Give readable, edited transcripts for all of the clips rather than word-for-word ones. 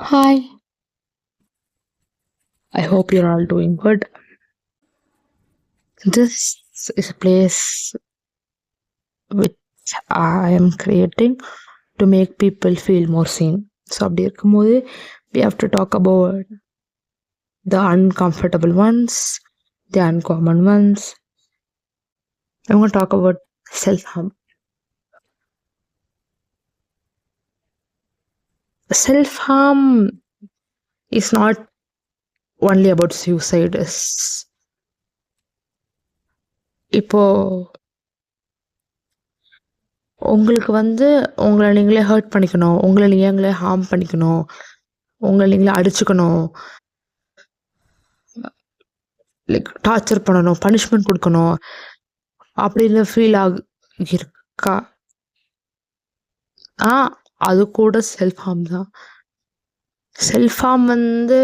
Hi, I hope you're all doing good. This is a place which I am creating to make people feel more seen. So, அப்படி இருக்கும்போது, we have to talk about the uncomfortable ones, the uncommon ones. I'm going to talk about self harm. Self harm is not only about suicide. இப்போ உங்களுக்கு வந்து உங்களை நீங்களே hurt பண்ணிக்கணும், உங்களை நீங்களே ஹார்ம் பண்ணிக்கணும், உங்களை நீங்களே அடிச்சுக்கணும், லைக் டார்ச்சர் பண்ணணும், பனிஷ்மெண்ட் கொடுக்கணும் அப்படின்னு ஃபீல் இருக்கா? ஆ அது கூட செல்ஃப் ஹார்ம் தான். செல்ஃப் ஹார்ம் வந்து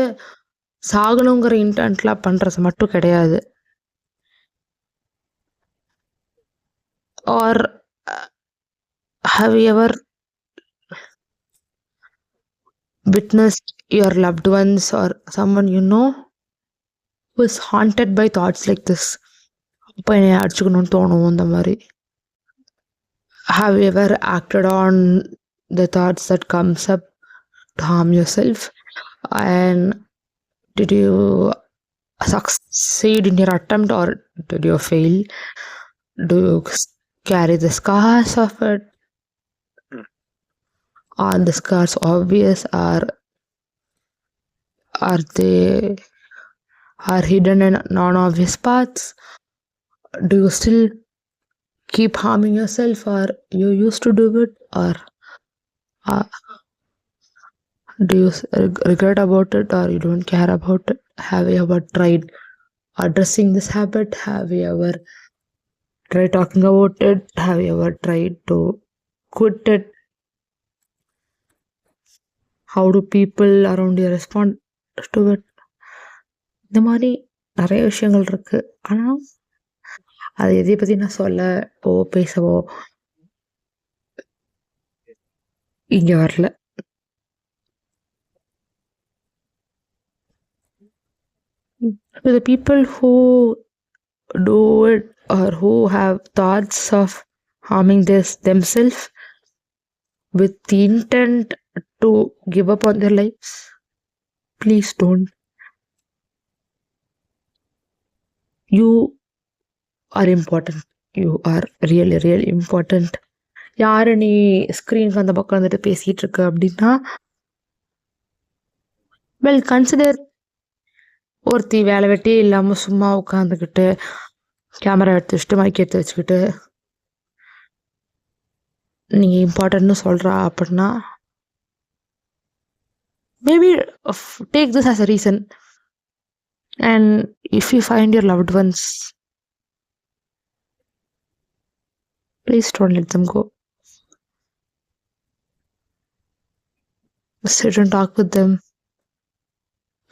சாகணுங்கிற இன்டென்ட்லாம் பண்றது மட்டும் கிடையாது. Or have you ever witnessed your loved ones or someone you know who is haunted by thoughts like this? அப்போ என்னை அடிச்சுக்கணும்னு தோணும் இந்த மாதிரி. Have you ever acted on the thoughts that comes up to harm yourself? And did you succeed in your attempt or did you fail? Do you carry the scars of it? Are the scars obvious or are they are hidden in non-obvious paths? Do you still keep harming yourself or you used to do it, or uh, do you regret about it or you don't care about it? Have you ever tried addressing this habit? Have you ever tried talking about it? Have you ever tried to quit it? How do people around you respond to it? இந்த மாதிரி நிறைய விஷயங்கள் இருக்கு. ஆனால் அது எதை பற்றி நான் சொல்லவோ பேசவோ இங்கே வரல. To the people who do it or who have thoughts of harming themselves with the intent to give up on their lives, please don't. You are important. You are really, really important. யாரு நீ ஸ்க்ரீனுக்கு அந்த பக்கம் வந்துட்டு பேசிட்டு இருக்க அப்படின்னா, well consider ஒருத்தி வேலை வெட்டி இல்லாமல் சும்மா உட்காந்துக்கிட்டு கேமரா எடுத்து வச்சுட்டு மைக் எடுத்து வச்சுக்கிட்டு நீங்கள் இம்பார்ட்டன்ட்னு சொல்கிறா அப்படின்னா, maybe take this as a reason. And if you find your loved ones, please don't let them go. Sit and talk with them,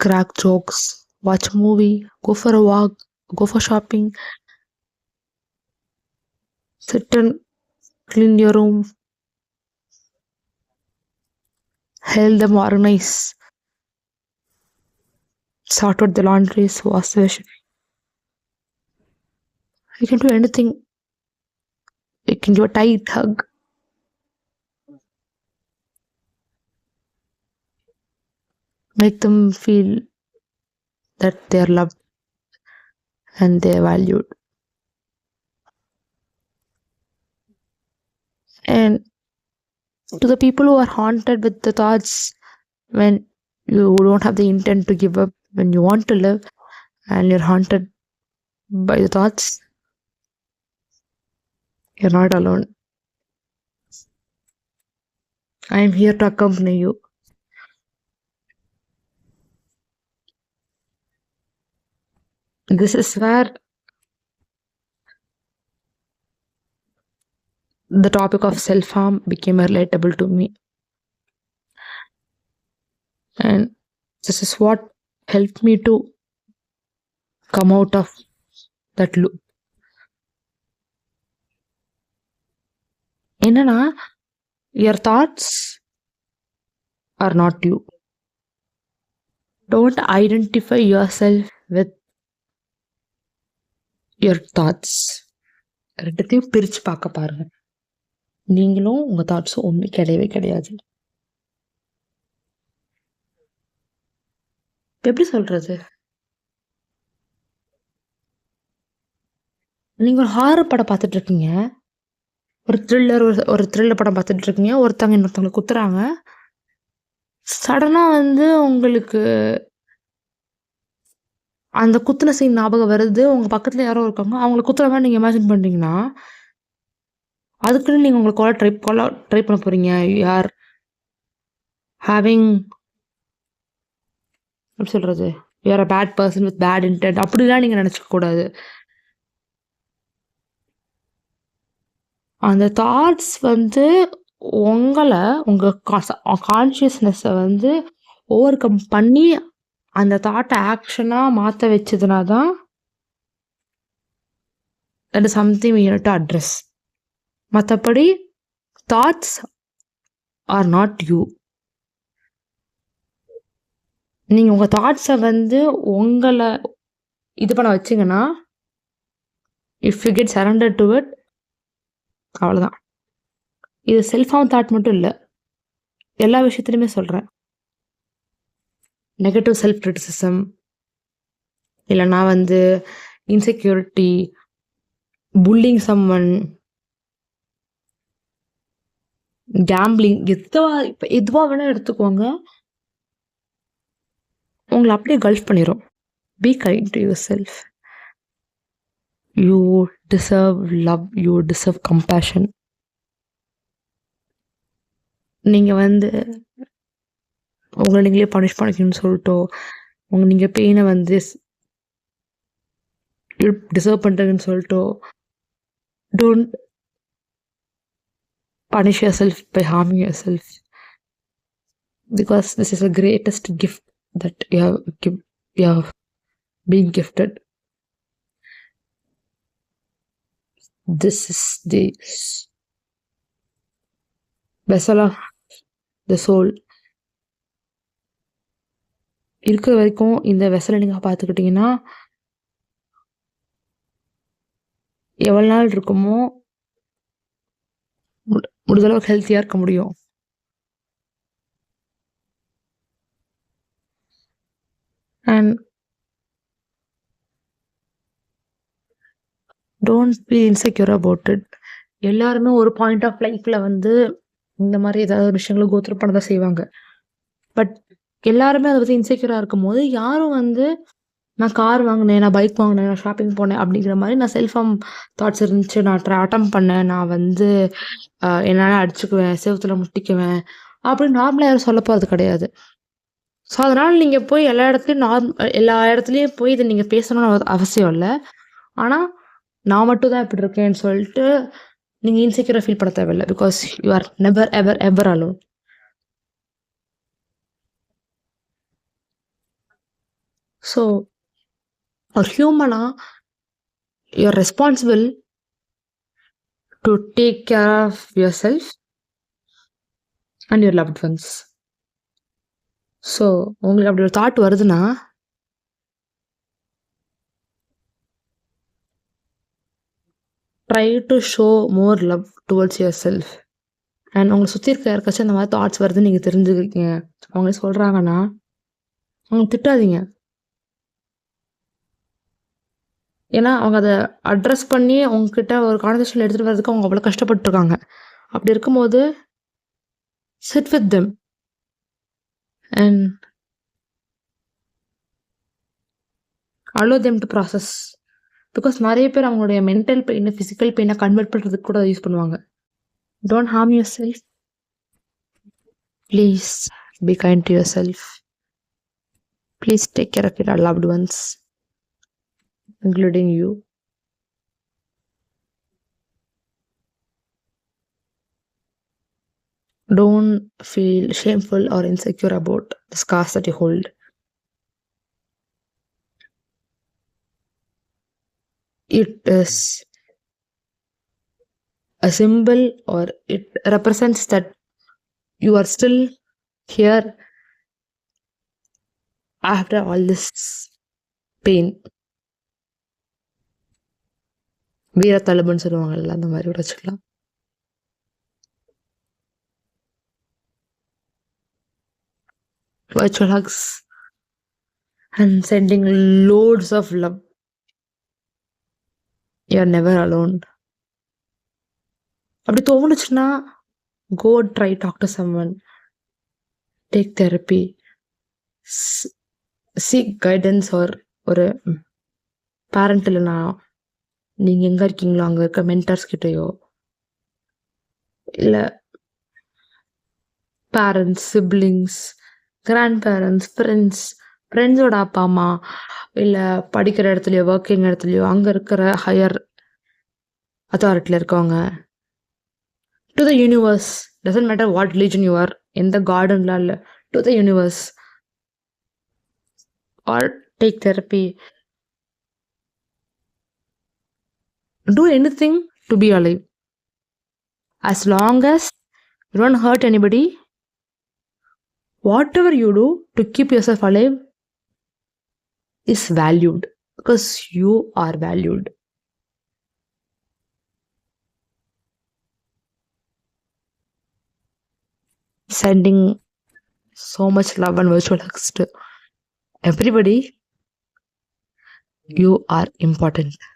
crack jokes, watch a movie, go for a walk, go for shopping, sit and clean your room, help them organize, sort out the laundries, wash the washing. You can do anything. You can give a tight hug. Make them feel that they are loved and they are valued. And to the people who are haunted with the thoughts when you don't have the intent to give up, when you want to live and you're haunted by the thoughts, you're not alone. I am here to accompany you. This is where the topic of self-harm became relatable to me. And this is what helped me to come out of that loop. என்னன்னா, your thoughts are not you. Don't identify yourself with your thoughts. ரெண்டுத்தையும் பிரிச்சு பார்க்க பாருங்க. நீங்களும் உங்க தாட்ஸும் ஒண்ணு கிடையவே கிடையாது. எப்படி சொல்றது? நீங்க ஒரு ஹாரர் படம் பார்த்துட்டு இருக்கீங்க. ஒரு த்ரில்லர் படம் பார்த்துட்டு இருக்கீங்க. ஒருத்தவங்க இன்னொருத்தவங்கள குத்துறாங்க. சடனா உங்களுக்கு அந்த குத்துன சீன் ஞாபகம் வருது. உங்க பக்கத்துல யாரோ இருக்காங்க. அவங்கள குத்துற மாரி நீங்க இமேஜின் பண்றீங்கன்னா, அதுக்குன்னு நீங்க உங்கள கொல்ல ட்ரை பண்ண போறீங்க. யூ ஆர் ஹேவிங் எப்படி சொல்றது? You are a bad person with bad intent அப்படிலாம் நீங்க நினைச்சுக்க கூடாது. அந்த தாட்ஸ் உங்கள உங்க கான்ஷியஸ்னஸ ஓவர் கம் பண்ணி அந்த தாட்ட ஆக்ஷனா மாத்த வச்சதுனா தான் that is something we need to address. மத்தபடி தாட்ஸ் ஆர் நாட் யூ. நீங்க உங்க தாட்ஸ உங்கள இது பண்ண வச்சீங்கன்னா, if you get surrendered to it, அவ்வளோதான். இது செல்ஃப் ஹார்ம் தாட் மட்டும் இல்ல. எல்லா விஷயத்துலயுமே சொல்றேன். நெகட்டிவ் செல்ஃப் கிரிட்டிசிசம், இல்லைன்னா இன்செக்யூரிட்டி, புல்லிங் சம்வன், கேம்பிளிங், எதுவா வேணா எடுத்துக்கோங்க. உங்களை அப்படியே கல்ஃப் பண்ணிரும். Be kind to yourself. You deserve love, you deserve compassion. நீங்க உங்களை நீங்களே பனிஷ் பண்ணிக்கணும்னு சொல்லிட்டோ, நீங்க பெயினை டிசர்வ் பண்றதுன்னு சொல்லிட்டோ, don't punish yourself by harming yourself, because this is the greatest gift that you have been gifted. This is the vessel of the soul. இருக்கிற வரைக்கும் இந்த வெசலை நீங்க பார்த்துக்கிட்டீங்கன்னா, எவ்வளவு நாள் இருக்குமோ முடிஞ்சளவுக்கு ஹெல்த்தியா இருக்க முடியும். And don't be insecure about it. எல்லாருமே ஒரு பாயிண்ட் ஆஃப் லைஃப்ல இந்த மாதிரி ஏதாவது விஷயங்களை கோத்ரூ பண்ண தான் செய்வாங்க. பட் எல்லாருமே அதை பற்றி இன்செக்யூராக இருக்கும் போது யாரும் நான் கார் வாங்கினேன், நான் பைக் வாங்கினேன், நான் ஷாப்பிங் போனேன் அப்படிங்கிற மாதிரி நான் செல்ஃப் ஹார்ம் தாட்ஸ் இருந்துச்சு, நான் அட்டம் பண்ணேன், நான் என்னால் அடிச்சுக்குவேன், செவத்துல முட்டிக்குவேன் அப்படின்னு நார்மலாக யாரும் சொல்ல போகிறது கிடையாது. ஸோ அதனால் நீங்கள் போய் எல்லா இடத்துலையும் போய் இதை நீங்கள் பேசணும்னு அவசியம் இல்லை. ஆனால் நான் மட்டும் தான் இப்படி இருக்கேன்னு சொல்லிட்டு நீங்கள் இன்செக்யூராக ஃபீல் பண்ண தேவையில்லை. Because you are never ever ever alone. So ஒரு ஹியூமனா you're responsible to take care of yourself and your loved ones. So உங்களுக்கு அப்படி ஒரு தாட் வருதுன்னா, try to show more love towards your self. And உங்களை சுற்றி இருக்க யாருக்காச்சும் அந்த மாதிரி தாட்ஸ் வருதுன்னு நீங்கள் தெரிஞ்சுக்கிங்க, அவங்க சொல்கிறாங்கன்னா அவங்க திட்டாதீங்க. ஏன்னா அவங்க அதை அட்ரஸ் பண்ணி உங்ககிட்ட ஒரு கான்வர்சேஷன் எடுத்துகிட்டு வர்றதுக்கு அவங்க அவ்வளோ கஷ்டப்பட்டுருக்காங்க. அப்படி இருக்கும்போது sit with them and allow them to process. Because நிறைய பேர் அவங்களுடைய மென்டல் பெயினை ஃபிசிக்கல் பெயினை கன்வெர்ட் பண்ணுறதுக்கு கூட யூஸ் பண்ணுவாங்க. Don't harm yourself. Please be kind to yourself. Please take care of your loved ones, including you. Don't feel shameful or insecure about the scars that you hold. It is a symbol, or it represents that you are still here after all this pain. வீரத்தழும்புன்னு சொல்லுவாங்கல்ல, அந்த மாதிரி கூட வச்சுக்கலாம். Virtual hugs and sending loads of love. You're never alone. அப்படி தோணுச்சுன்னா go try talk to someone, take therapy, seek guidance or ஒரு parent இல்லைனா நீங்கள் எங்கே இருக்கீங்களோ அங்கே இருக்க மென்டர்ஸ் கிட்டேயோ இல்லை பேரண்ட்ஸ், சிப்ளிங்ஸ், கிராண்ட் பேரண்ட்ஸ், ஃப்ரெண்ட்ஸோட அப்பா அம்மா, இல்லை படிக்கிற இடத்துலையோ ஒர்க்கிங் இடத்துலையோ அங்கே இருக்கிற ஹையர் அத்தாரிட்டியில் இருக்கவங்க, to the universe, doesn't matter what religion you are, எந்த கார்டன்லாம் இல்லை, to the universe or take therapy. Do anything to be alive. As long as you don't hurt anybody, whatever you do to keep yourself alive is valued, because you are valued. Sending so much love and virtual hugs to everybody. You are important.